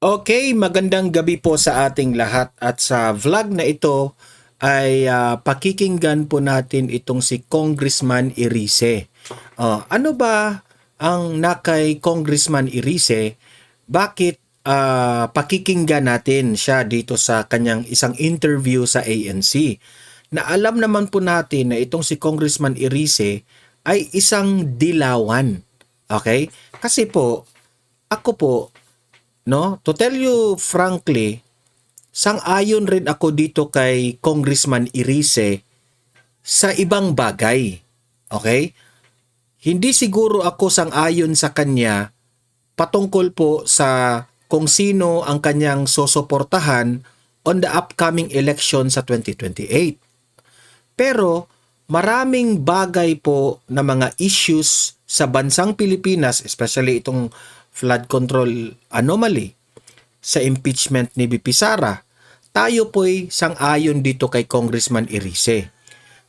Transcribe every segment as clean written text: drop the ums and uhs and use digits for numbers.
Okay, magandang gabi po sa ating lahat at sa vlog na ito ay pakikinggan po natin itong si Congressman Irice. Ano ba ang nakay Congressman Irice? Bakit pakikinggan natin siya dito sa kanyang isang interview sa ANC? Na alam naman po natin na itong si Congressman Irice ay isang dilawan. Okay? Kasi po, ako po, no? To tell you frankly, sang-ayon rin ako dito kay Congressman Irice sa ibang bagay. Okay? Hindi siguro ako sang-ayon sa kanya patungkol po sa kung sino ang kanyang sosoportahan on the upcoming election sa 2028. Pero maraming bagay po na mga issues sa bansang Pilipinas, especially itong flood control anomaly, sa impeachment ni BP Sara, tayo po'y sang-ayon dito kay Congressman Irice.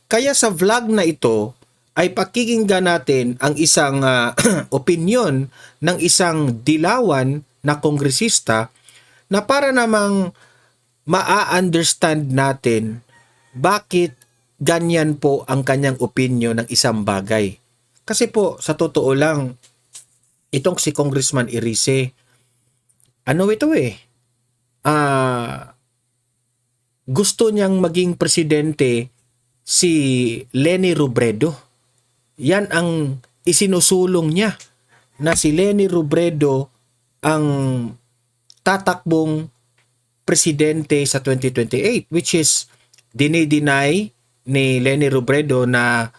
Kaya sa vlog na ito ay pakikinggan natin ang isang opinyon ng isang dilawan na kongresista na para namang maa-understand natin bakit ganyan po ang kanyang opinyon ng isang bagay. Kasi po, sa totoo lang, itong si Congressman Irice, ano ito gusto niyang maging presidente si Leni Robredo. Yan ang isinusulong niya na si Leni Robredo ang tatakbong presidente sa 2028, which is dinideny ni Leni Robredo na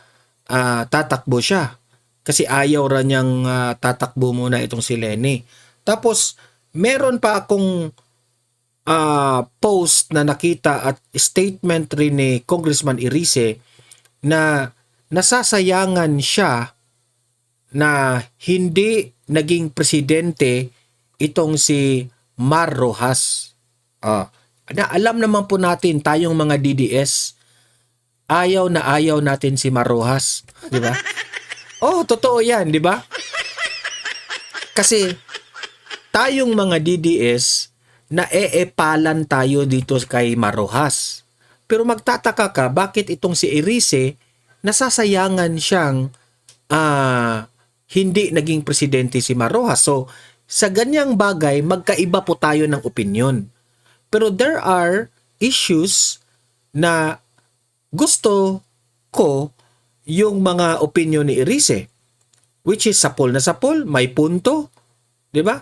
tatakbo siya. Kasi ayaw ra niyang tatakbo muna itong si Leni. Tapos, meron pa akong post na nakita at statement rin ni Congressman Irice na nasasayangan siya na hindi naging presidente itong si Mar Rojas. Na alam naman po natin, tayong mga DDS, ayaw na ayaw natin si Mar Rojas. Di ba? Oh, totoo yan, di ba? Kasi tayong mga DDS na eepalan tayo dito kay Mar Rojas. Pero magtataka ka, bakit itong si Irice nasasayangan siyang hindi naging presidente si Mar Rojas. So, sa ganyang bagay, magkaiba po tayo ng opinion. Pero there are issues na gusto ko yung mga opinion ni Irice, which is sapol na sapol, may punto, di ba?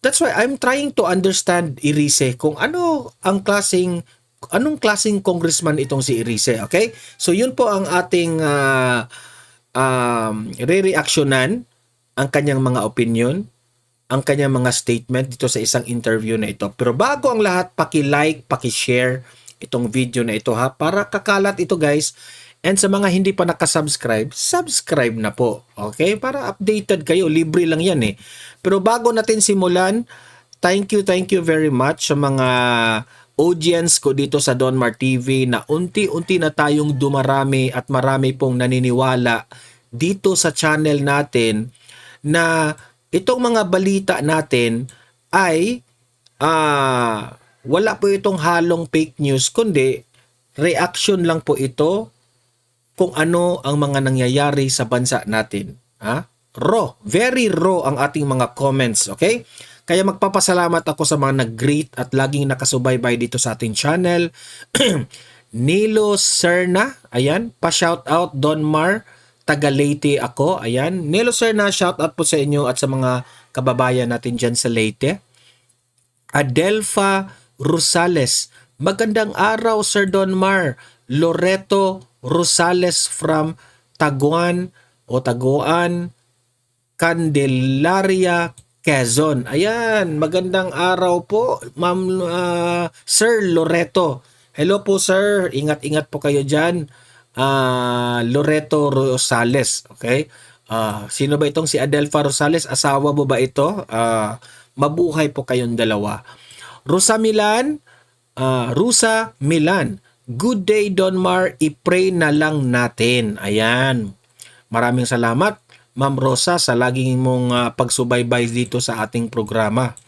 That's why I'm trying to understand Irice kung anong klaseng congressman itong si Irice, okay? So yun po ang ating re-reactionan, ang kanyang mga opinion, ang kanyang mga statement dito sa isang interview na ito. Pero bago ang lahat, paki-like, paki-share itong video na ito para kakalat ito, guys. And sa mga hindi pa nakasubscribe, subscribe na po. Okay? Para updated kayo. Libre lang yan Pero bago natin simulan, thank you very much sa mga audience ko dito sa Donmar TV na unti-unti na tayong dumarami at marami pong naniniwala dito sa channel natin na itong mga balita natin ay wala po itong halong fake news, kundi reaction lang po ito kung ano ang mga nangyayari sa bansa natin. Raw, very raw ang ating mga comments, okay? Kaya magpapasalamat ako sa mga nag-greet at laging nakasubaybay dito sa ating channel. Nilo Serna, ayan, pa-shoutout Donmar, taga Leyte ako, ayan. Nilo Serna, shoutout po sa inyo at sa mga kababayan natin dyan sa Leyte. Adelfa Rosales, magandang araw Sir Donmar. Loreto Rosales from Taguan, Candelaria, Quezon. Ayan, magandang araw po, Ma'am Sir Loreto. Hello po sir, ingat-ingat po kayo dyan. Loreto Rosales, okay? Sino ba itong si Adelfa Rosales? Asawa mo ba ito? Mabuhay po kayong dalawa. Rusa Milan. Good day, Donmar. I-pray na lang natin. Ayan. Maraming salamat, Ma'am Rosa, sa laging mong pagsubaybay dito sa ating programa.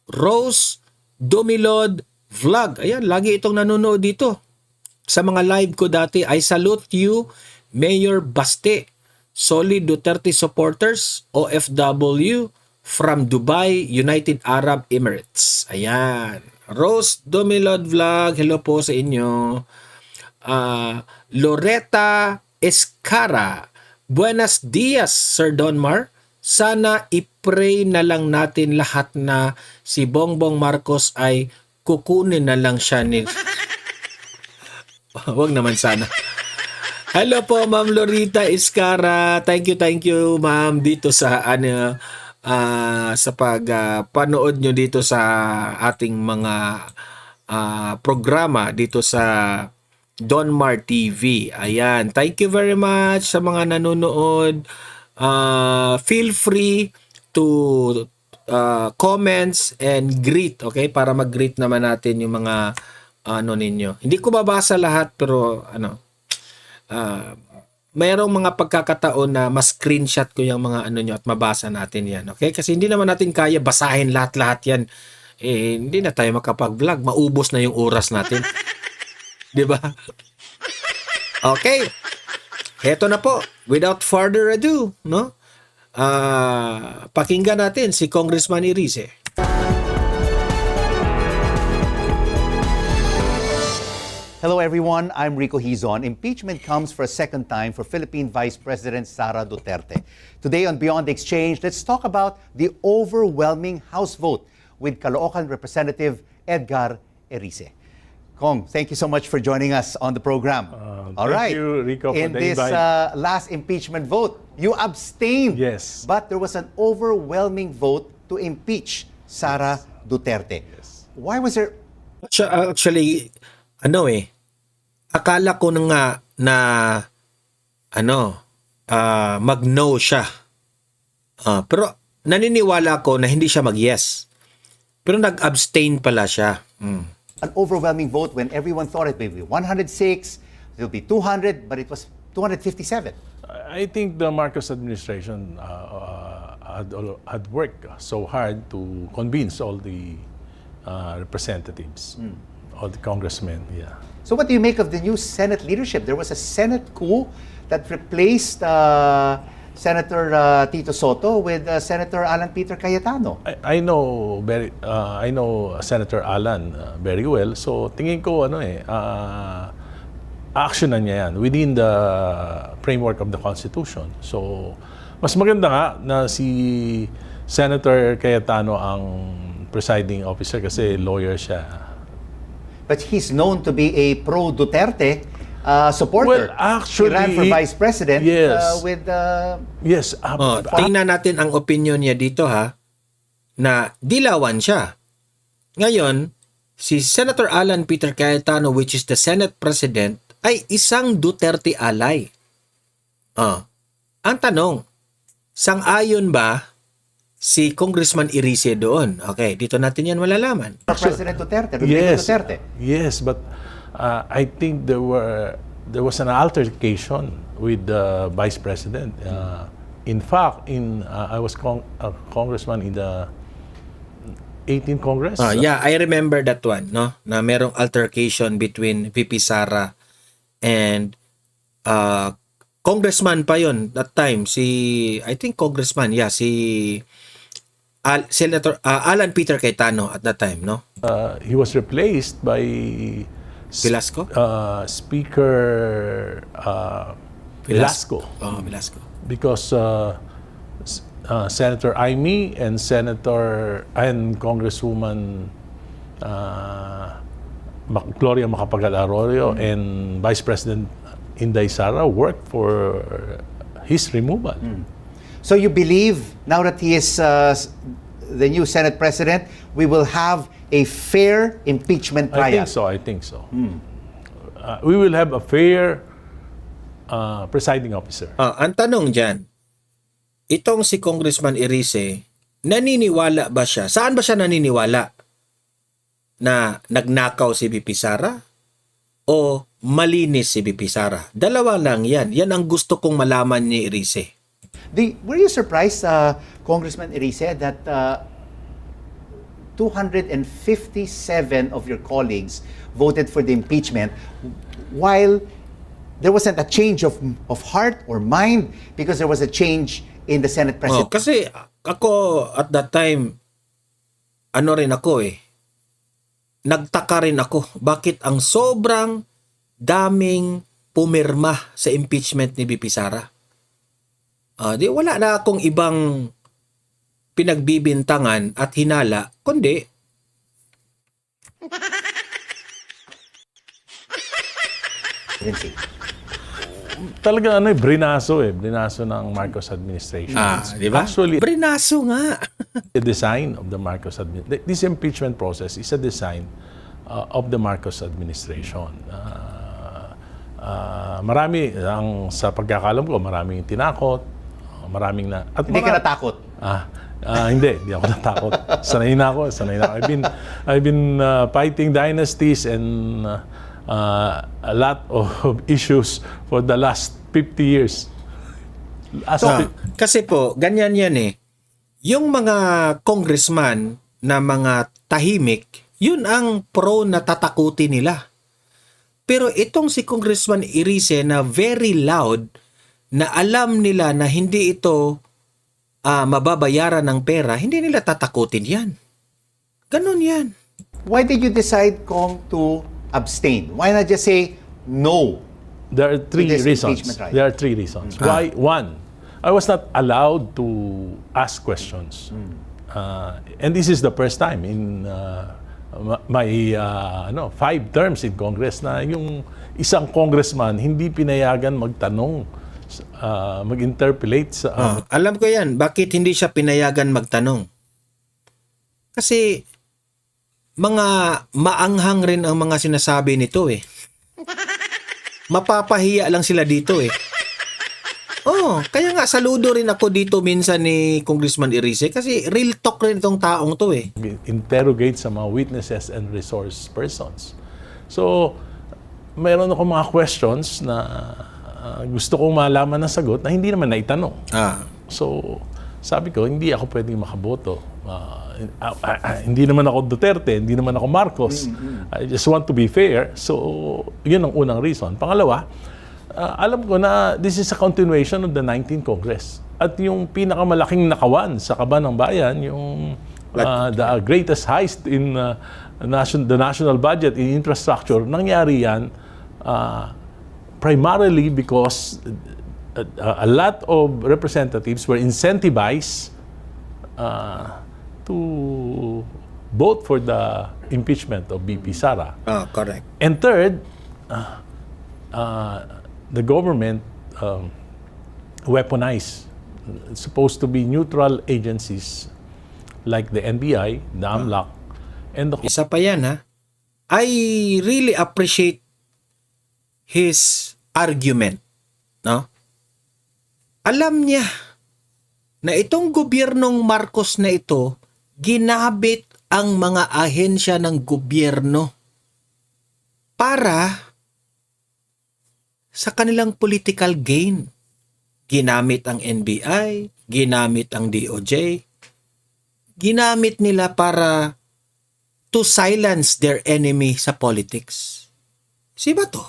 Rose Dumilod Vlog. Ayan, lagi itong nanonood dito. Sa mga live ko dati, I salute you, Mayor Baste. Solid Duterte supporters, OFW from Dubai, United Arab Emirates. Ayan. Rose Dumilod Vlog, hello po sa inyo. Loretta Escara, buenos dias, Sir Donmar. Sana i-pray na lang natin lahat na si Bongbong Marcos ay kukunin na lang siya ni... Wag naman sana. Hello po, Ma'am Loretta Escara. Thank you, Ma'am, dito sa sa panood nyo dito sa ating mga programa dito sa Donmar TV. Ayan. Thank you very much sa mga nanonood. Feel free to comments and greet, okay? Para mag-greet naman natin yung mga ninyo. Hindi ko babasa lahat pero mayroong mga pagkakataon na mas screenshot ko yung mga nyo at mabasa natin yan, okay? Kasi hindi naman natin kaya basahin lahat-lahat yan. Hindi na tayo makapag-vlog. Maubos na yung oras natin. Di ba? Okay. Heto na po. Without further ado, no? Pakinggan natin si Congressman Irice. Hello everyone, I'm Rico Hizon. Impeachment comes for a second time for Philippine Vice President Sara Duterte. Today on Beyond the Exchange, let's talk about the overwhelming House vote with Caloocan Representative Edgar Erice. Kong, thank you so much for joining us on the program. All right. Thank you, Rico, for In the this invite. last impeachment vote, you abstained. Yes. But there was an overwhelming vote to impeach Sara Duterte. Yes. Why was there... Actually, akala ko na nga na mag-no siya. Pero naniniwala ko na hindi siya mag-yes. Pero nag-abstain pala siya. An overwhelming vote when everyone thought it may be 106, it'll be 200, but it was 257. I think the Marcos administration had worked so hard to convince all the representatives, all the congressmen. Yeah. So what do you make of the new Senate leadership? There was a Senate coup that replaced Senator Tito Soto with Senator Alan Peter Cayetano. I know Senator Alan very well. So tingin ko actionan niya yan within the framework of the Constitution. So mas maganda nga na si Senator Cayetano ang presiding officer kasi lawyer siya. But he's known to be a pro-Duterte supporter. Well, actually, he ran for vice president yes. with... Yes. Tingnan natin ang opinion niya dito na dilawan siya. Ngayon, si Senator Alan Peter Cayetano, which is the Senate President, ay isang Duterte ally. Ang tanong, sang-ayon ba si Congressman Irice doon? Okay, dito natin yan malalaman. President Duterte, Rodrigo Duterte. Yes, but I think there was an altercation with the vice president. In fact, I was a congressman in the 18th Congress. Yeah, I remember that one, no? Na merong altercation between VP Sara and congressman pa yon that time, I think congressman, si Senator Alan Peter Cayetano at that time, no? He was replaced by Velasco? Speaker Velasco. Velasco. Because Senator Aimee and Congresswoman Gloria Macapagal-Arroyo and Vice President Inday Sara worked for his removal. So you believe, now that he is the new Senate President, we will have a fair impeachment trial? I think so. We will have a fair presiding officer. Ang tanong dyan, itong si Congressman Irice, naniniwala ba siya? Saan ba siya naniniwala? Na nagnakaw si VP Sara? O malinis si VP Sara? Dalawa lang yan. Yan ang gusto kong malaman ni Irice. Were you surprised, Congressman Irice, that 257 of your colleagues voted for the impeachment, while there wasn't a change of heart or mind because there was a change in the Senate Oh, President. kasi ako at that time, ano rin ako nagtaka rin ako bakit ang sobrang daming pumirma sa impeachment ni BP Sara. Di wala na akong ibang pinagbibintangan at hinala, kundi Talaga brinaso ng Marcos administration. di ba? Actually, Brinaso nga. the design of the Marcos administration. This impeachment process is a design of the Marcos administration. Marami, sa pagkakalam ko, maraming tinakot, maraming na... At Hindi ka natakot. hindi ako natakot. Sanay na ako. I've been fighting dynasties and a lot of issues for the last 50 years. Kasi po, ganyan yan Yung mga congressman na mga tahimik, yun ang pro na tatakutin nila. Pero itong si Congressman Irice na very loud, na alam nila na hindi ito mababayaran ng pera, hindi nila tatakutin yan. Ganon yan. Why did you decide, Kong, to abstain? Why not just say no? There are three this reasons. impeachment, right? There are three reasons. Why? One, I was not allowed to ask questions. And this is the first time in my 5 terms in Congress na yung isang congressman hindi pinayagan magtanong, mag-interpellate sa... Alam ko yan, bakit hindi siya pinayagan magtanong? Kasi mga maanghang rin ang mga sinasabi nito Mapapahiya lang sila dito kaya nga saludo rin ako dito minsan ni Congressman Irice kasi real talk rin itong taong to interrogate sa mga witnesses and resource persons. So, mayroon ako mga questions na gusto kong malaman ng sagot na hindi naman naitanong. So, sabi ko, hindi ako pwedeng makaboto. Hindi naman ako Duterte, hindi naman ako Marcos. I just want to be fair. So, yun ang unang reason. Pangalawa, alam ko na this is a continuation of the 19th Congress. At yung pinakamalaking nakawan sa kaban ng bayan, yung the greatest heist in the national budget in infrastructure, nangyari yan primarily because a lot of representatives were incentivized to vote for the impeachment of BP Sara. Correct. And third, the government weaponized. It's supposed to be neutral agencies like the NBI, the AMLAC, and the... Isa pa yan I really appreciate his argument. No? Alam niya na itong gobyernong Marcos na ito, ginabit ang mga ahensya ng gobyerno para sa kanilang political gain. Ginamit ang NBI, ginamit ang DOJ, ginamit nila para to silence their enemy sa politics. Si Bato,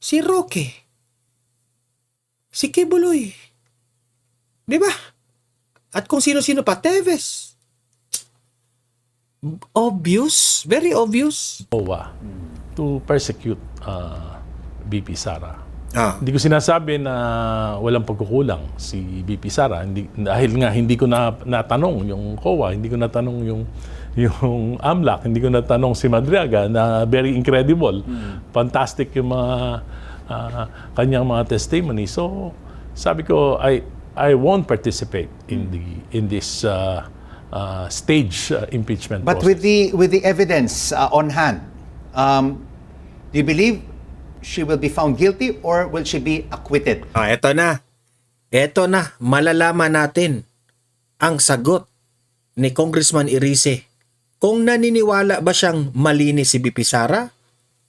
si Roque, si Kibuloy, di ba? At kung sino-sino pa, Teves. Obvious, very obvious. OWA to persecute BP Sara. Ah. Hindi ko sinasabi na walang pagkukulang si BP Sara. Dahil nga hindi ko natanong yung COA, hindi ko natanong yung AMLAC, hindi ko natanong si Madriaga na very incredible. Fantastic yung mga kanyang mga testimony. So, sabi ko, I won't participate in this stage impeachment But process. with the evidence on hand, do you believe she will be found guilty or will she be acquitted? Eto na. Eto na. Malalaman natin ang sagot ni Congressman Irice. Kung naniniwala ba siyang malinis si BP Sara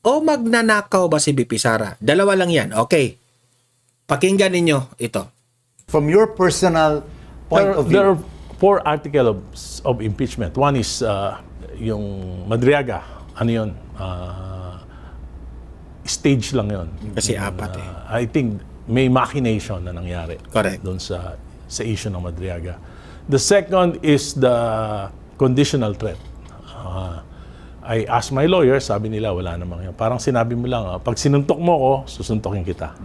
o magnanakaw ba si BP Sara. Dalawa lang yan. Okay. Pakinggan ninyo ito. From your personal point of view, There are 4 of impeachment. One is yung Madriaga. Ano yun? Stage lang yun. Kasi apat eh. I think may machination na nangyari. Correct. Doon sa issue ng Madriaga. The second is the conditional threat. I asked my lawyer, sabi nila wala namang yan. Parang sinabi mo lang, pag sinuntok mo ko, susuntokin kita.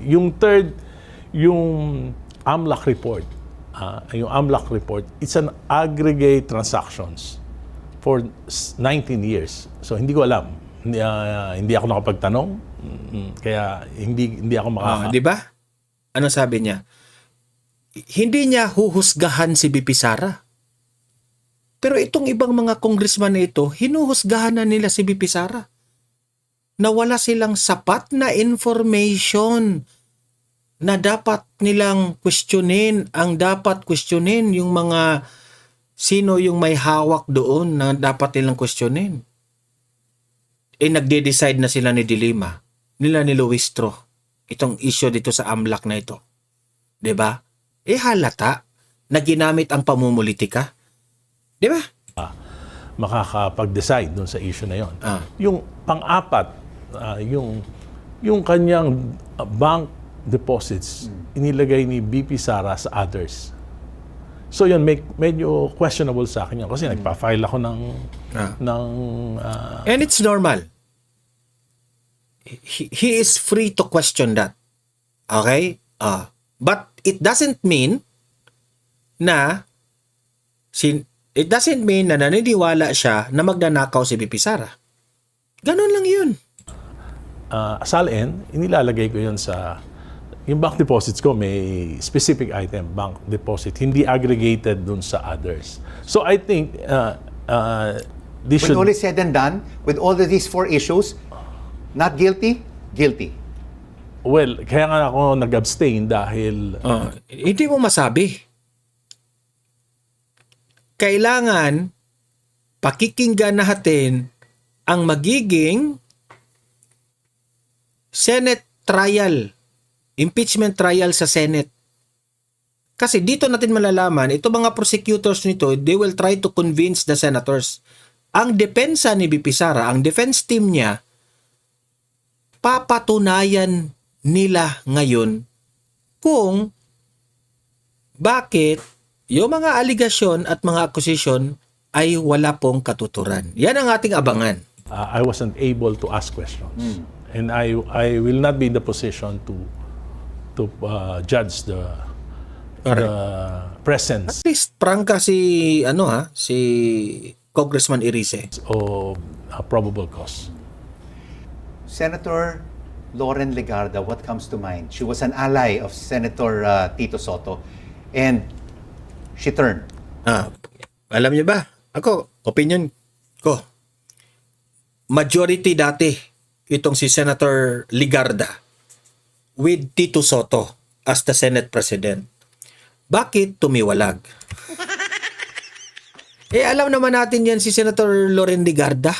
Yung third, yung AMLAC report. Yung AMLAC report, it's an aggregate transactions for 19 years. So hindi ko alam. Hindi ako nakapagtanong. Kaya hindi ako Di ba? Ano sabi niya? Hindi niya huhusgahan si BP Sara. Pero itong ibang mga congressman na ito, hinuhusgahan na nila si BP Sara. Na wala silang sapat na information na dapat nilang questionin. Ang dapat questionin yung mga sino yung may hawak doon na dapat nilang questionin. Nagde-decide na sila ni Dilima, nila ni Luistro, itong issue dito sa AMLAC na ito. 'Di ba? Halata na ginamit ang pamumulitika. 'Di ba? Makakapag-decide doon sa issue na yon. Yung pang-apat, yung kanyang bank deposits, inilagay ni BP Sara sa others. So yun, medyo questionable sa akin yun. Kasi nagpa-file ako ng And it's normal. He is free to question that. Okay? But it doesn't mean na naniniwala siya na magnanakaw si BP Sara. Ganon lang yun. Salin, inilalagay ko yun sa yung bank deposits ko, may specific item, bank deposit, hindi aggregated dun sa others. So I think this When should... all is said and done, with all of these 4 issues, not guilty, guilty. Well, kaya nga ako nag-abstain dahil... Hindi mo masabi. Kailangan pakikinggan natin ang magiging Senate trial, impeachment trial sa Senate. Kasi dito natin malalaman, ito mga prosecutors nito, they will try to convince the senators. Ang depensa ni BP Sara, ang defense team niya, papatunayan nila ngayon kung bakit yung mga aligasyon at mga akusasyon ay wala pong katuturan. Yan ang ating abangan. I wasn't able to ask questions. And I will not be in the position to judge the presence At least prangka si si Congressman Irice. of probable cause. Senator Loren Legarda, what comes to mind? She was an ally of Senator Tito Soto, and she turned. Alam niyo ba? Ako, opinion ko. Majority dati itong si Senator Legarda with Tito Soto as the Senate President. Bakit tumiwalag? Alam naman natin yan si Senator Loren Legarda.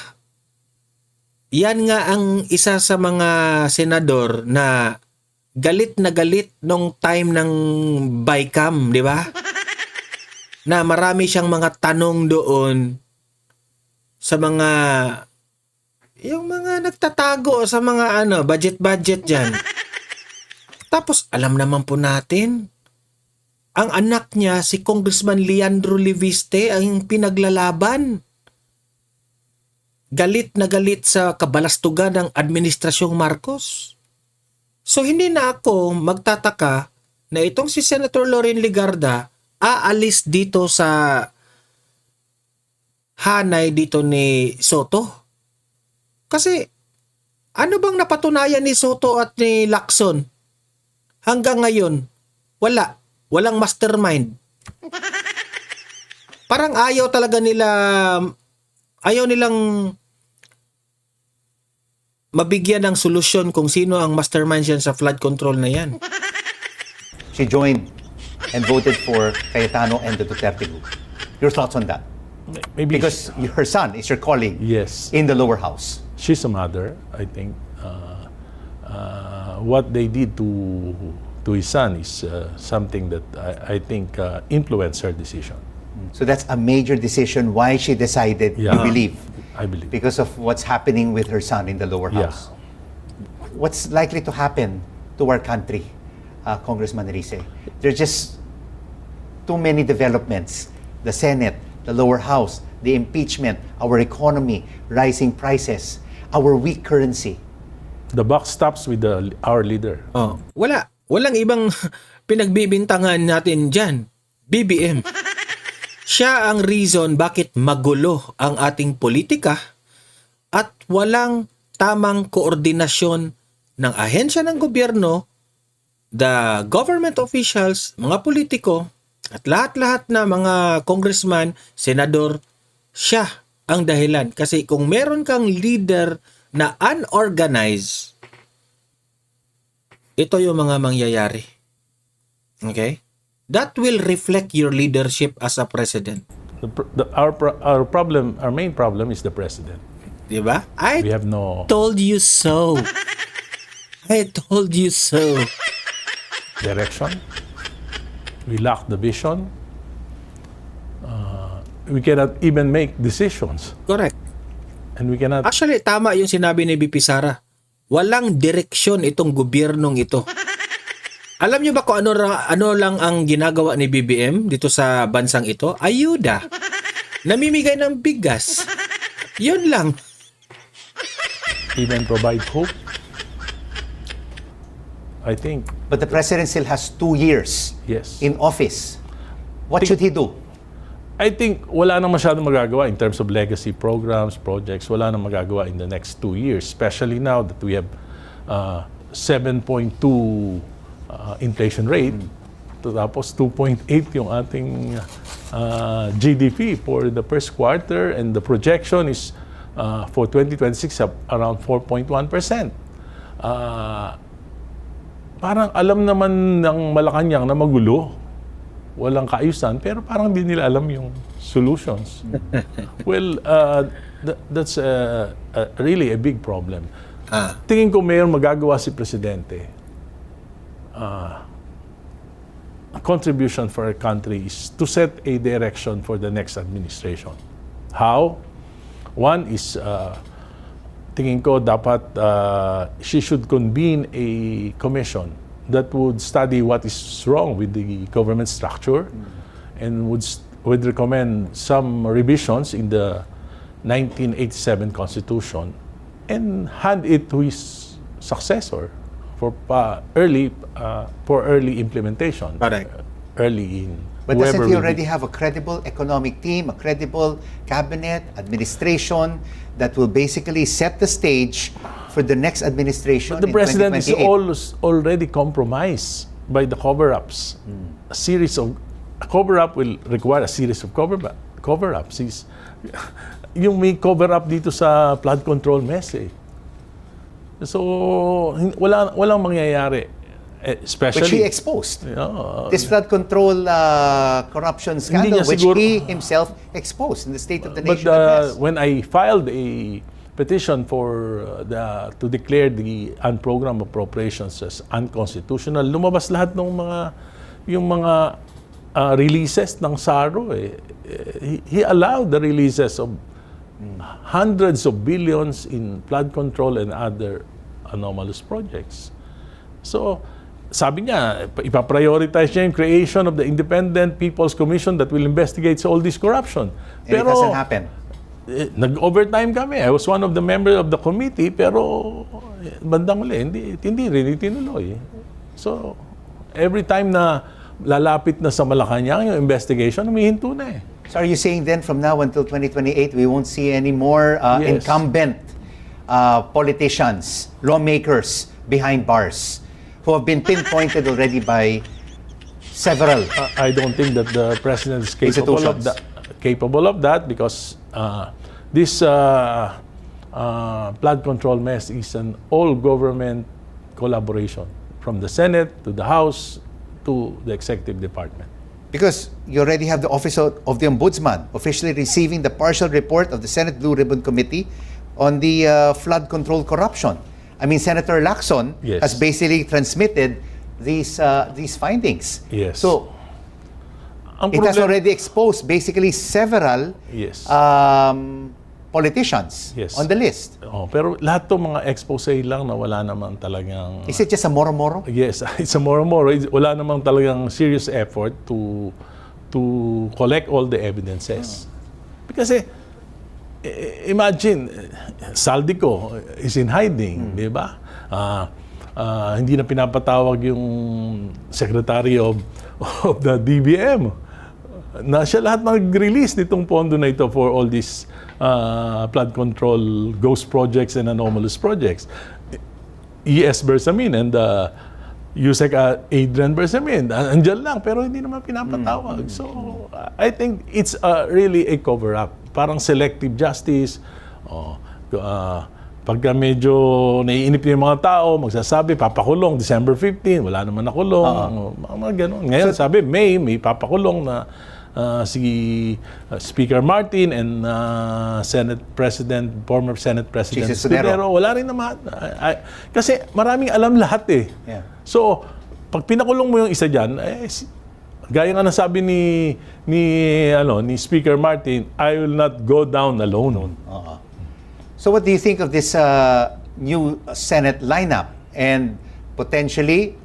Yan nga ang isa sa mga senador na galit nung time ng BICAM, di ba? Na marami siyang mga tanong doon sa mga yung mga nagtatago sa mga budget dyan. Tapos alam naman po natin, ang anak niya si Congressman Leandro Leviste ang pinaglalaban. Galit na galit sa kabalastugan ng Administrasyong Marcos. So hindi na ako magtataka na itong si Senator Loren Legarda aalis dito sa hanay dito ni Soto. Kasi ano bang napatunayan ni Soto at ni Lacson? Hanggang ngayon, walang mastermind. Parang ayaw nilang mabigyan ng solusyon kung sino ang mastermind dyan sa flood control na yan. She joined and voted for Cayetano and the Duterte group. Your thoughts on that? Maybe Because her son is your colleague yes, in the lower house. she's a mother, I think. What they did to to his son is something that I think influenced her decision. So that's a major decision why she decided, you believe, I believe. because of what's happening with her son in the lower Yeah. house. What's likely to happen to our country, Congressman Rice? There's just too many developments. The Senate, the lower house, the impeachment, our economy, rising prices, our weak currency. The buck stops with our leader. Oh, walang ibang pinagbibintangan natin diyan. BBM. Siya ang reason bakit magulo ang ating politika at walang tamang koordinasyon ng ahensya ng gobyerno, the government officials, mga politiko, at lahat-lahat na mga congressman, senador, siya ang dahilan. Kasi kung meron kang leader na unorganized, ito yung mga mangyayari. Okay? That will reflect your leadership as a president. Our main problem is the president. Diba? I We have no told you so. I told you so. direction. We lack the vision. We cannot even make decisions. Correct. And we cannot... Actually, tama yung sinabi ni BP Sara. Walang direksyon itong gobyernong ito. Alam niyo ba kung ano lang ang ginagawa ni BBM dito sa bansang ito? Ayuda. Namimigay ng bigas. Yun lang. even provide hope. I think, But the president still has 2 years yes. in office. What should he do? I think wala nang masyadong magagawa in terms of legacy programs, projects. Wala nang magagawa in the next 2 years, especially now that we have 7.2 inflation rate. Tapos 2.8 yung ating GDP for the first quarter, and the projection is for 2026 around 4.1%. Parang alam naman ng Malacanang na magulo, walang kaayusan, pero parang di nila alam yung solutions. Well, that's really a big problem. Tingin ko mayroong magagawa si Presidente. A contribution for our country is to set a direction for the next administration. How? One is, tingin ko dapat she should convene a commission that would study what is wrong with the government structure and would recommend some revisions in the 1987 Constitution and hand it to his successor for early implementation. Correct. Early in. But doesn't whoever he will be- already have a credible economic team, a credible cabinet, administration that will basically set the stage for the next administration But the in president is 2028? already compromised by the cover-ups. A cover-up will require a series of cover-ups. Yung may cover-up dito sa flood control mess eh. So, walang mangyayari. Especially, Which he exposed. Yeah. This flood control corruption scandal, niya which siguro- he himself exposed in the State of the But Nation address. when I filed a petition for to declare the unprogrammed appropriations as unconstitutional, lumabas lahat ng mga releases ng SARO eh. He allowed the releases of hundreds of billions in flood control and other anomalous projects. So, sabi niya, ipaprioritize niya yung creation of the Independent People's Commission that will investigate all this corruption. And it doesn't happen. Nag-overtime kami. I was one of the members of the committee, pero bandang uli, hindi rin itinuloy. So, every time na lalapit na sa Malacanang yung investigation, humihinto na eh. So are you saying then from now until 2028, we won't see any more Yes. incumbent politicians, lawmakers behind bars who have been pinpointed already by several? I don't think that the president is capable of Institutions. that. Capable of that because this flood control mess is an all-government collaboration from the Senate to the House to the Executive Department. Because you already have the Office of the Ombudsman officially receiving the partial report of the Senate Blue Ribbon Committee on the flood control corruption. I mean, Senator Lacson Yes. has basically transmitted these findings. Yes. So Ang it has problem- already exposed basically several Yes. politicians Yes. on the list. Pero lahat to mga expose lang na wala naman talagang... Is it just a moro-moro? Yes, it's a more. Wala namang talagang serious effort to collect all the evidences. Kasi imagine, Saldico is in hiding, di ba? Hindi na pinapatawag yung Secretary of the DBM na siya lahat mag-release nitong pondo na ito for all these flood control ghost projects and anomalous projects. E.S. Bersamin and Yusek Adrian Bersamin, andyan lang pero hindi naman pinapatawag. So, I think it's really a cover-up. Parang selective justice. Pagka medyo naiinip yung mga tao, magsasabi, papakulong, December 15, wala naman nakulong. Mga ganun. Ngayon, sabi, may papakulong na si Speaker Martin and former Senate President Jesus Escudero. Escudero. Wala rin naman. Kasi maraming alam lahat eh. Yeah. So, pag pinakulong mo yung isa dyan, gaya nga nasabi ni Speaker Martin, I will not go down alone. So what do you think of this new Senate lineup? And potentially,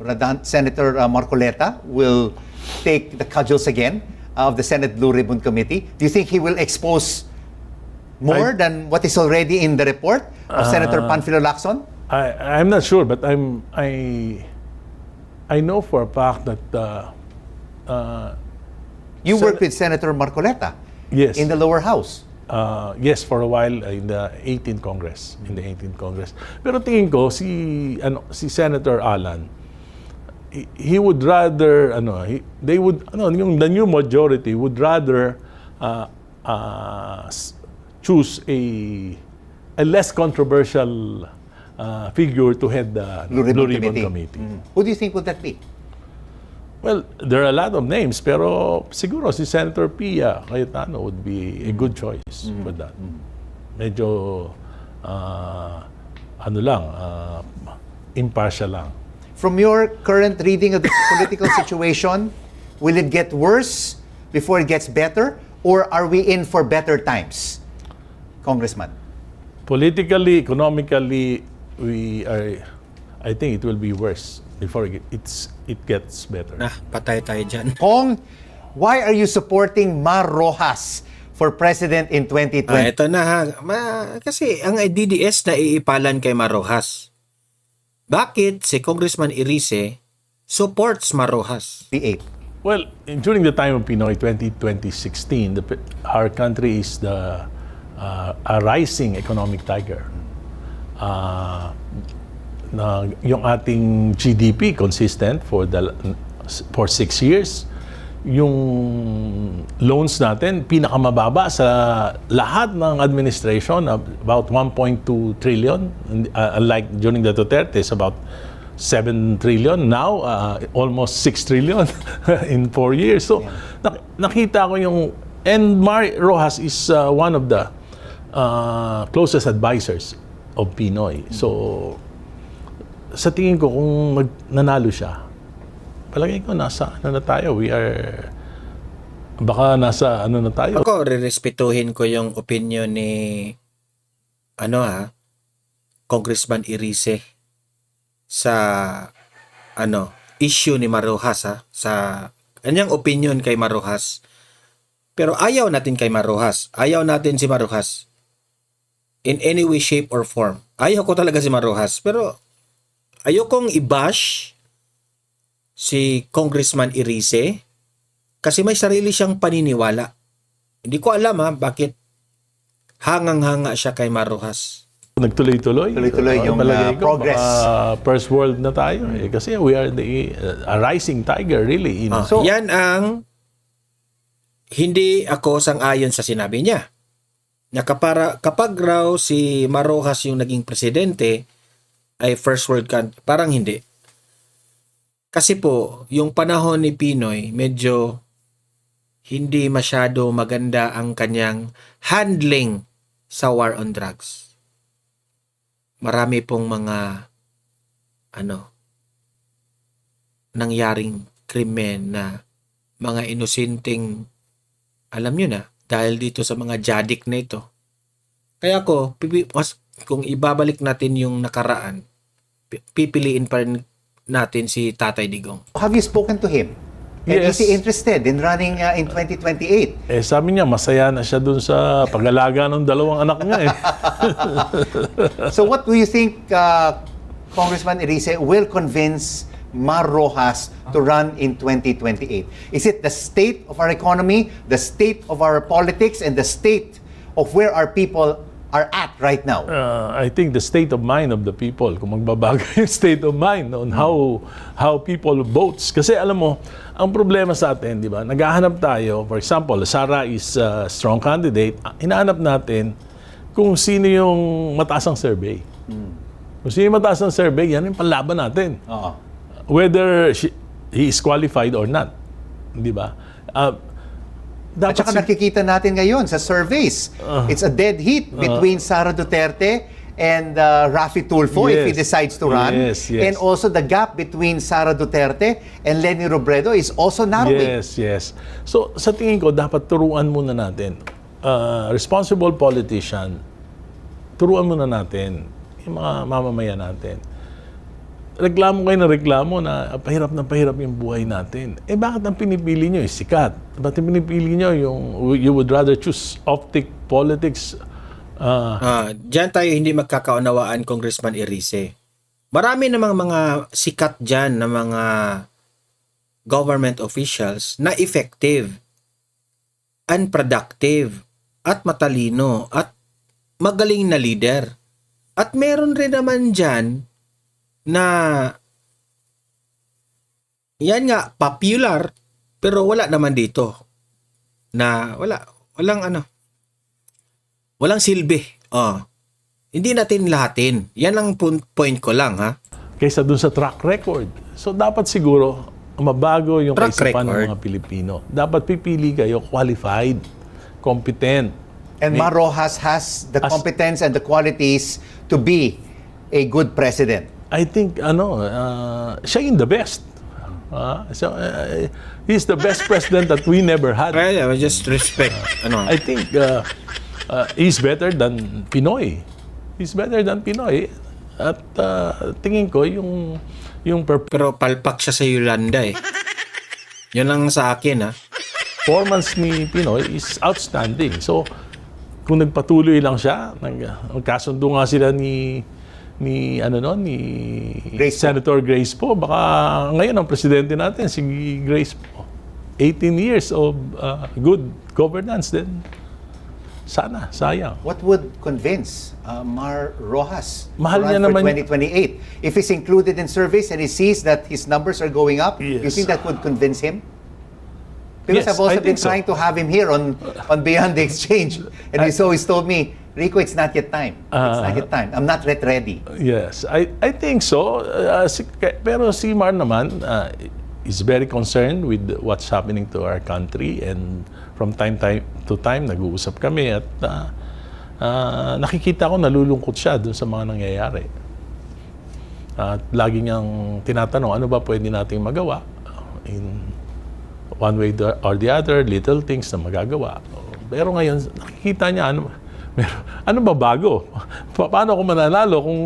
Senator Marcoleta will take the cudgels again of the Senate Blue Ribbon Committee. Do you think he will expose more than what is already in the report of Senator Panfilo Lacson? I'm not sure, but I know for a fact that You worked with Senator Marcoleta yes. in the lower house. Yes, for a while in the 18th Congress. Pero tingin ko si Senator Alan, he would rather the new majority would rather choose a less controversial figure to head the Blue Ribbon Committee. Who do you think would that be? Well, there are a lot of names, pero siguro si Senator Pia Cayetano would be a good choice for that. Medyo, impartial lang. From your current reading of the political situation, will it get worse before it gets better? Or are we in for better times, Congressman? Politically, economically, I think it will be worse before it gets better. Patay tayo dyan. Kong, why are you supporting Mar Rojas for president in 2020? Ito na ha. Kasi ang DDS na iipalan kay Marojas. Bakit si Congressman Irice supports Marojas? P8. Well, during the time of Pinoy 2016, our country is a rising economic tiger. Yung ating GDP consistent for 6 years. Yung loans natin pinakamababa sa lahat ng administration, about 1.2 trillion, unlike during the Duterte, it's about 7 trillion. Now, almost 6 trillion in 4 years. So, nakita ko yung... And Mar Rojas is one of the closest advisors of Pinoy. So, sa tingin ko, kung nanalo siya, palagay ko nasa na tayo. Baka nasa na tayo. Ako, rerespetuhin ko yung opinion ni Congressman Irice sa issue ni Marojas sa kanyang opinion kay Marojas. Pero ayaw natin kay Marojas. Ayaw natin si Marojas in any way, shape, or form. Ayaw ko talaga si Marojas. Pero ayokong i-bash si Congressman Irice kasi may sarili siyang paniniwala. Hindi ko alam bakit hangang-hanga siya kay Marojas. Tuloy-tuloy yung palagay ko, progress. baka first world na tayo. Kasi we are a rising tiger, really. So, yan ang hindi ako sang-ayon sa sinabi niya. Na kapag raw si Marojas yung naging presidente, ay first world country. Parang hindi. Kasi po, yung panahon ni Pinoy, medyo hindi masyado maganda ang kanyang handling sa war on drugs. Marami pong mga nangyaring krimen na mga inosenteng, alam nyo na, dahil dito sa mga jadik na ito. Kaya kung ibabalik natin yung nakaraan, pipiliin pa rin natin si Tatay Digong. Have you spoken to him? And Yes. is he interested in running in 2028? Sabi niya, masaya na siya dun sa pag-alaga ng dalawang anak niya eh. So what do you think Congressman Erice will convince Mar Rojas to run in 2028? Is it the state of our economy, the state of our politics, and the state of where our people are at right now? I think the state of mind of the people, kung magbabago yung state of mind on how people votes. Kasi alam mo, ang problema sa atin, di ba, naghahanap tayo, for example, Sara is a strong candidate, hinahanap natin kung sino yung mataas ang survey. Kung sino yung mataas ang survey, yan yung panlaban natin. Oo. Whether he is qualified or not. Di ba? At Dapat saka nakikita natin ngayon sa surveys, it's a dead heat between Sara Duterte and Raffy Tulfo if he Yes. decides to run. Yes, yes. And also the gap between Sara Duterte and Leni Robredo is also narrowing. Yes. So, sa tingin ko, dapat turuan muna natin. Responsible politician, turuan muna natin yung mga mamamayan natin. Reklamo kayo na reklamo na pahirap yung buhay natin. Bakit ang pinipili nyo is sikat? Bakit ang pinipili nyo yung you would rather choose optic politics? Diyan tayo hindi magkakaunawaan, Congressman Erice. Marami namang mga sikat dyan na mga government officials na effective, unproductive, at matalino, at magaling na leader. At meron rin naman dyan na yan nga, popular, pero wala naman dito. Na walang silbi. Hindi natin lahatin. Yan ang point ko lang, ha? Kaysa dun sa track record. So, dapat siguro mabago yung Track kaisipan ng record. mga Pilipino. Dapat pipili kayo qualified, competent. And Mar Rojas has the competence and the qualities to be a good president. I think, siya yung the best. He's the best president that we never had. Well, just respect. I think he's better than Pinoy. He's better than Pinoy. At tingin ko, yung Pero palpak siya sa Yolanda eh. Yun lang sa akin, ha? performance ni Pinoy is outstanding. So, kung nagpatuloy lang siya, nagkasundo nga sila ni Grace Senator Grace po. Baka ngayon ang presidente natin, si Grace po. 18 years of good governance din. Sana, sayang. What would convince Mar Rojas Mahal to niya run for naman 2028? If he's included in surveys and he sees that his numbers are going up, you Yes. think that would convince him? Because Yes, I've also I been think so. trying to have him here on Beyond the Exchange. And he's always told me, Rico, it's not yet time. It's not yet time. I'm not yet ready. Yes, I think so. Pero si Mar naman is very concerned with what's happening to our country, and from time to time nag-uusap kami at nakikita ko nalulungkot siya dun sa mga nangyayari. At lagi niyang tinatanong, ano ba pwede nating magawa in one way or the other, little things na magagawa. Pero ngayon, nakikita niya, ano ba bago? Paano ako mananalo kung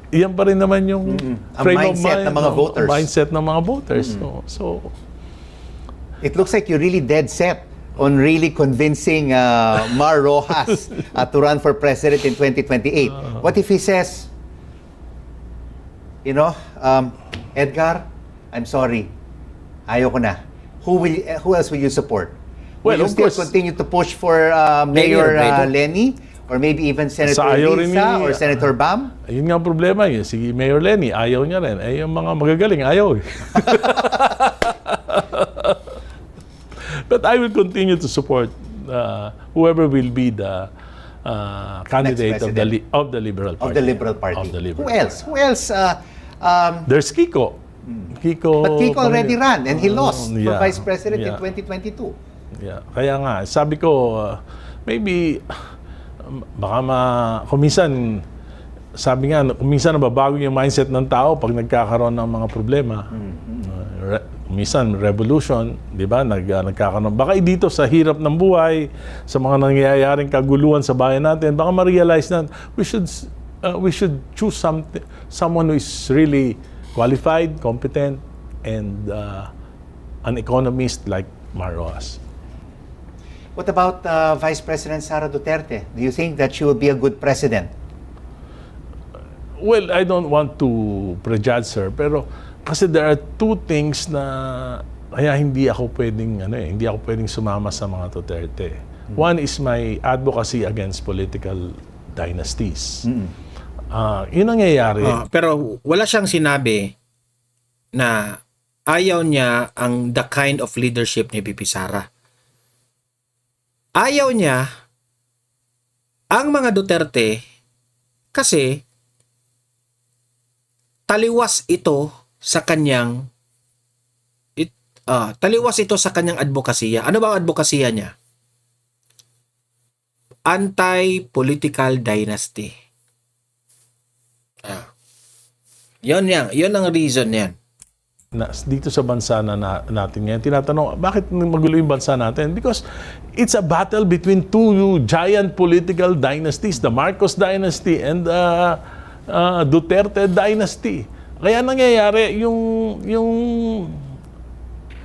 iyan pa rin naman yung Ang mindset ng mga voters. Mindset ng mga voters. So, It looks like you're really dead set on really convincing Mar Rojas to run for president in 2028. What if he says, Edgar, I'm sorry, ayoko na. Who else will you support? Well, Will you of still course. continue to push for Mayor Robredo. Lenny? Or maybe even Senator ayaw rin Risa ni- or Senator Bam? ayun nga ang problema. Yun. Si Mayor Lenny, ayaw niya rin. Yung mga magagaling, ayaw. But I will continue to support whoever will be the candidate of the Liberal Party. Of the Liberal Party. Of the Liberal Who else? Party. Who else? There's Kiko. Kiko. But Kiko already ran and he lost for Yeah. Vice President in Yeah. 2022. Yeah. Kaya nga, sabi ko, maybe, baka kung minsan, sabi nga, minsan nababago yung mindset ng tao pag nagkakaroon ng mga problema. Minsan, revolution, di ba? Nagkakaroon. Baka dito sa hirap ng buhay, sa mga nangyayaring kaguluhan sa bayan natin, baka ma-realize na we should choose someone who is really qualified, competent, and an economist like Mar Rojas. What about Vice President Sara Duterte? Do you think that she will be a good president? Well, I don't want to prejudge her, pero kasi there are two things na kaya hindi ako pwedeng sumama sa mga Duterte. One is my advocacy against political dynasties. Yun ang nangyayari. Pero wala siyang sinabi na ayaw niya ang the kind of leadership ni VP Sara. Ayaw niya ang mga Duterte kasi taliwas ito sa kanyang advokasya. Ano ba ang advokasya niya? Anti-political dynasty. Yun ang reason yan. Dito sa bansa natin ngayon, tinatanong, bakit magulo yung bansa natin? Because it's a battle between two giant political dynasties, the Marcos dynasty and the Duterte dynasty. Kaya nangyayari, yung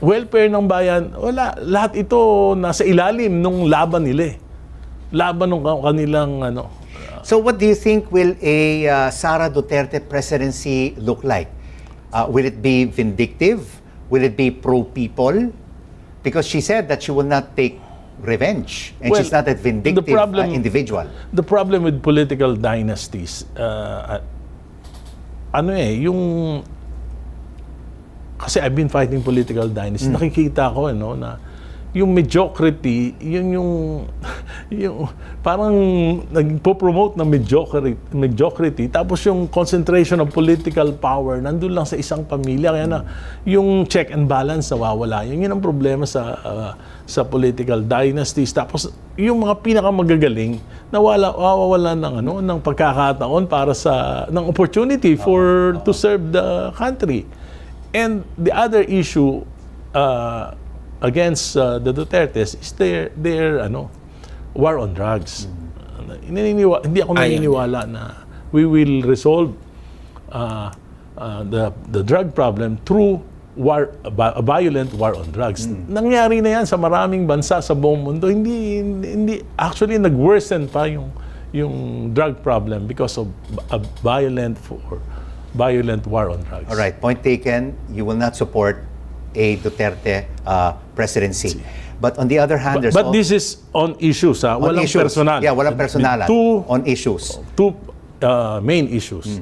welfare ng bayan, wala. Lahat ito nasa ilalim ng laban nila. Laban ng kanilang So what do you think will a Sara Duterte presidency look like? Will it be vindictive? Will it be pro-people? Because she said that she will not take revenge. And she's not a vindictive individual. The problem with political dynasties, kasi I've been fighting political dynasties. Nakikita ko na yung mediocrity, yung parang nagpo-promote ng mediocrity, tapos yung concentration of political power nandun lang sa isang pamilya, kaya na yung check and balance nawawala. Yun ang problema sa political dynasties. Tapos yung mga pinakamagagaling nawawala ng pagkakataon para ng opportunity to serve the country. And the other issue against the Dutertes is their war on drugs. Hindi ako naniniwala na we will resolve the drug problem through a violent war on drugs. Nangyari na yan sa maraming bansa sa buong mundo. Hindi actually nag-worsen pa yung drug problem because of a violent war on drugs. All right, point taken. You will not support a Duterte presidency. But on the other hand, there's But this is on issues, walang personal. Yeah, walang personalan. Two on issues. Two main issues.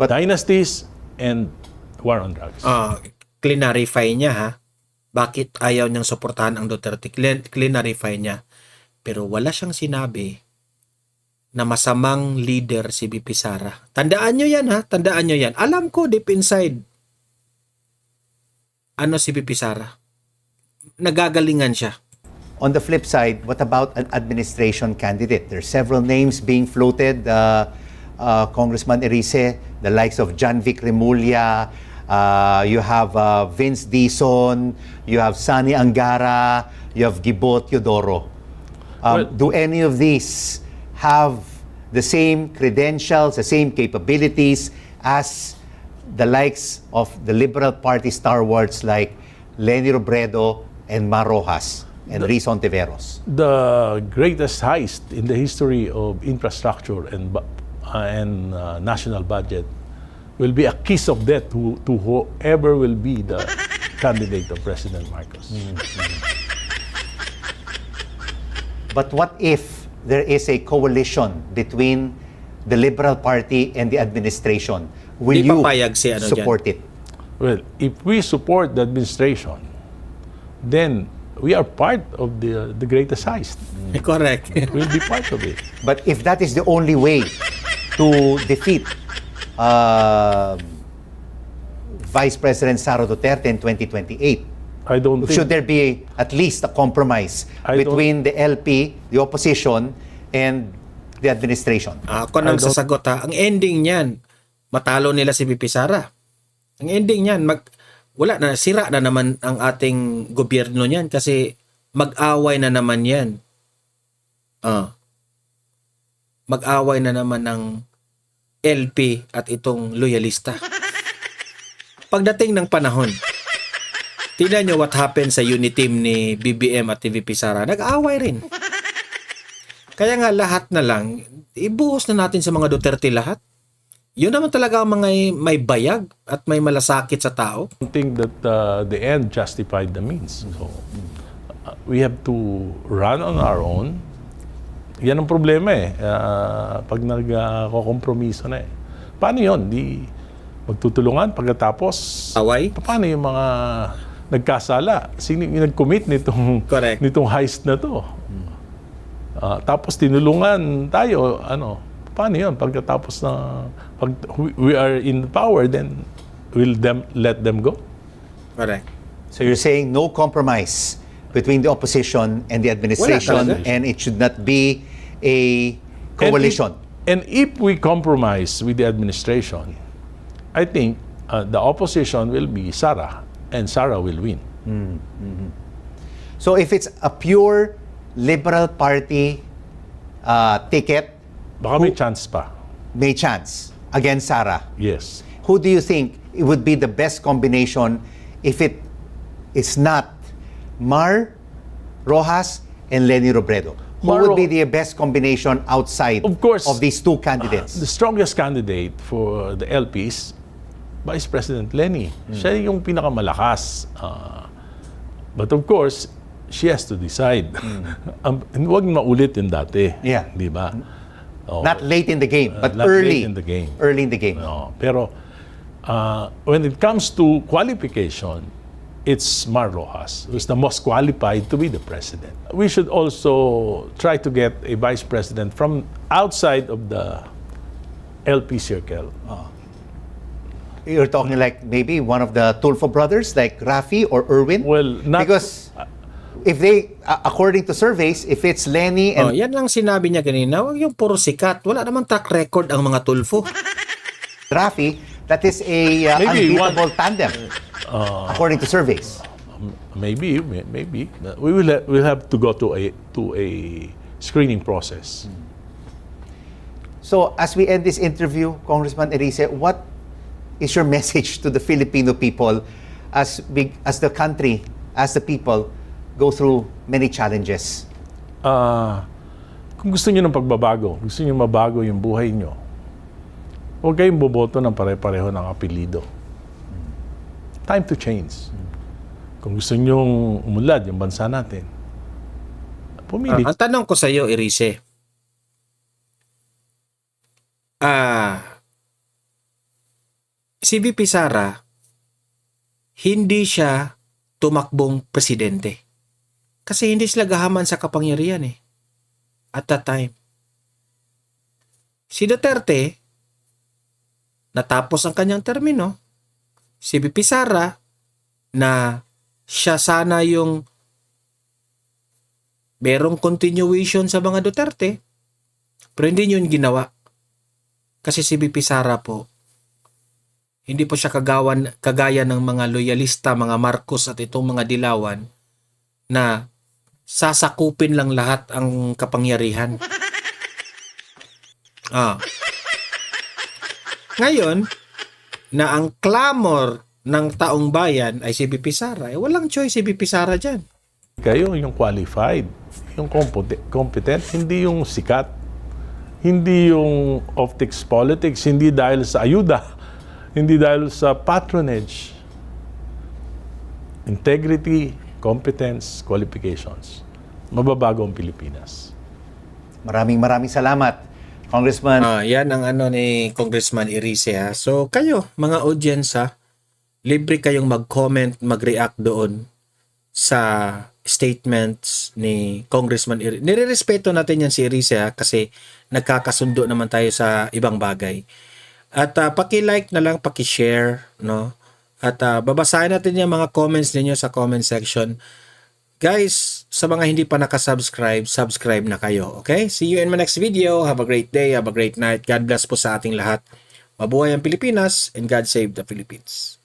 But Dynasties and war on drugs. Clarify niya ha. Bakit ayaw niyang suportahan ang Duterte? Clarify niya. Pero wala siyang sinabi na masamang leader si VP Sara. Tandaan niyo yan ha. Tandaan niyo yan. Alam ko deep inside si VP Sara. Nagagalingan siya. on the flip side, what about an administration candidate? There's several names being floated. Congressman Erice, the likes of John Vic Remulla, you have Vince Dizon, you have Sani Angara, you have Gibo Teodoro. Do any of these have the same credentials, the same capabilities as the likes of the Liberal Party stalwarts like Leni Robredo and Mar Rojas and Riz Ontiveros? The greatest heist in the history of infrastructure and national budget will be a kiss of death to whoever will be the candidate of President Marcos. But what if there is a coalition between the Liberal Party and the administration? Will Di you papayag si support it? Well, if we support the administration, then we are part of the greatest heist. Correct. We'll be part of it. But if that is the only way to defeat Vice President Sara Duterte in 2028, I don't think... should there be at least a compromise I don't- between the LP, the opposition, and the administration? Ako nang sasagot ha. Ang ending niyan, matalo nila si VP Sara. Ang ending niyan, wala na, sira na naman ang ating gobyerno niyan kasi mag-away na naman yan. Mag-away na naman ng LP at itong loyalista. Pagdating ng panahon, tingnan nyo what happened sa unity team ni BBM at VP Sara. Nag-away rin. Kaya nga lahat na lang, ibuhos na natin sa mga Duterte lahat. Yun naman talaga ang mga may bayag at may malasakit sa tao. I think that the end justified the means. So, we have to run on our own. Yan ang problema eh. Pag nagko-kompromiso na eh. Paano yun? Di magtutulungan pagkatapos? Away? Paano yung mga nagkasala? Sino yung nag-commit Correct. nitong heist na to? Tapos tinulungan tayo, paano yun? Pagkatapos pag we are in power, then will let them go? Correct. So you're saying no compromise between the opposition and the administration, talaga. and it should not be a coalition. And if we compromise with the administration, I think the opposition will be Sara, and Sara will win. So if it's a pure Liberal Party ticket, Baka may chance pa. may chance against Sara. Yes. Who do you think it would be the best combination if it is not Mar Rojas and Leni Robredo? Who Mar would be Ro- the best combination outside Of course, of these two candidates? The strongest candidate for the LPs, Vice President Leni. Siya yung pinakamalakas. But of course, she has to decide. Huwag maulit yung dati. Yeah. Di ba? Oh, Not late in the game, but not early late in the game. Early in the game. no. Pero when it comes to qualification, it's Mar Rojas, who's the most qualified to be the president. We should also try to get a vice president from outside of the LP circle. You're talking like maybe one of the Tulfo brothers, like Rafi or Erwin? Well, not- Because if they, according to surveys, if it's Lenny and Yan lang sinabi niya kanina, wag yung puro sikat. Wala namang track record ang mga Tulfo. Rafi, that is a Maybe unbeatable tandem, according to surveys. Maybe. We'll have to go to a screening process. So as we end this interview, Congressman Erice, what is your message to the Filipino people as the country, as the people go through many challenges? Kung gusto niyo ng pagbabago, gusto niyo mabago yung buhay niyo, huwag kayong boboto ng pare-pareho ng apelido. Time to change. Kung gusto niyo umunlad yung bansa natin, pumili. Ang tanong ko sa iyo, Erice, si VP Sara, hindi siya tumakbong presidente. Kasi hindi sila gahaman sa kapangyarihan at that time. Si Duterte, natapos ang kanyang termino. Si VP Sara, na siya sana yung merong continuation sa mga Duterte, pero hindi yun ginawa. Kasi si VP Sara po, hindi po siya kagaya ng mga loyalista, mga Marcos at itong mga Dilawan na sasakupin lang lahat ang kapangyarihan. Ngayon, na ang clamor ng taong bayan ay si VP Sara, walang choice si VP Sara dyan. Kayo yung qualified, yung competent, hindi yung sikat, hindi yung optics politics, hindi dahil sa ayuda, hindi dahil sa patronage. Integrity, competence, qualifications. Mababago ang Pilipinas. Maraming salamat, Congressman. Yan ang ni Congressman Erice ha. So kayo, mga audience ha, libre kayong mag-comment, mag-react doon sa statements ni Congressman Erice. Nirerespeto natin yan si Erice ha, kasi nagkakasundo naman tayo sa ibang bagay. At paki-like na lang, paki-share, no? At babasahin natin yung mga comments ninyo sa comment section. Guys, Sa mga hindi pa nakasubscribe, subscribe na kayo. Okay? See you in my next video. Have a great day. Have a great night. God bless po sa ating lahat. Mabuhay ang Pilipinas and God save the Philippines.